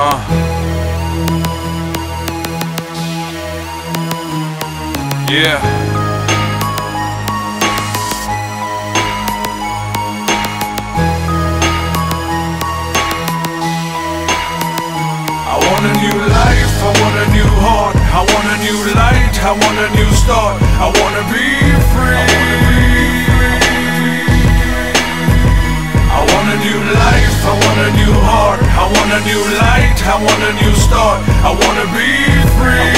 Yeah. I want a new life, I want a new heart, I want a new light, I want a new start, I wanna be free. I want a new life, I want a new heart, I want a new light, I want a new start, I wanna be free.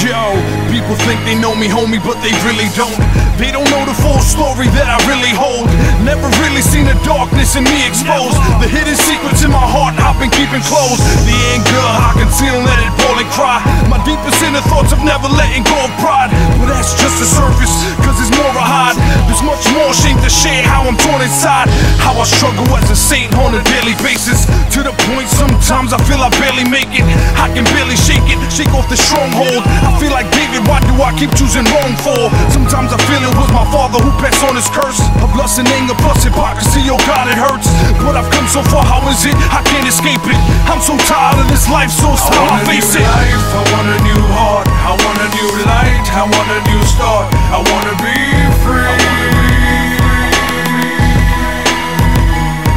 Yo, people think they know me, homie, but they really don't. They don't know the full story that I really hold. Never really seen the darkness in me exposed. The hidden secrets in my heart I've been keeping close. The anger I conceal, let it boil and cry. My deepest inner thoughts of never letting go of pride. But that's just the surface, cause there's more I hide. There's much more shame to share, how I'm torn inside. How I struggle as a saint on a daily basis. To the point sometimes I feel I barely make it. I can barely shake it, shake off the stronghold. I feel like David, why do I keep choosing wrong for? Sometimes I feel it was my father who passed on his curse of lust and anger plus hypocrisy, oh God it hurts. But I've come so far, how is it? I can't escape it. I'm so tired of this life, so it's time I face it. I want a new heart, I want a new light, I want a new start, I wanna be free.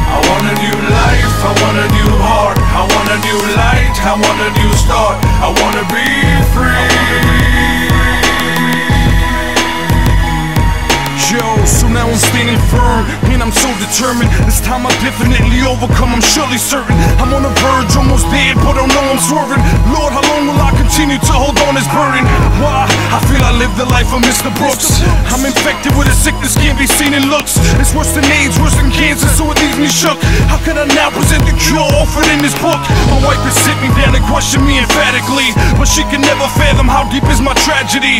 I want a new life, I want a new heart, I want a new light, I want a new start, I wanna be free. Yo, so now I'm standing firm, and I'm so determined. This time I definitely overcome, I'm surely certain. I'm on the verge, almost dead, but I know I'm swerving. Lord, how long will I continue to hold on this burden? Why? I feel I live the life of Mr. Brooks. I'm infected with a sickness, can't be seen in looks. It's worse than AIDS, worse than cancer, so it leaves me shook. How could I now present the cure offered in this book? My wife has sit me down and questioned me emphatically, but she can never fathom how deep is my tragedy.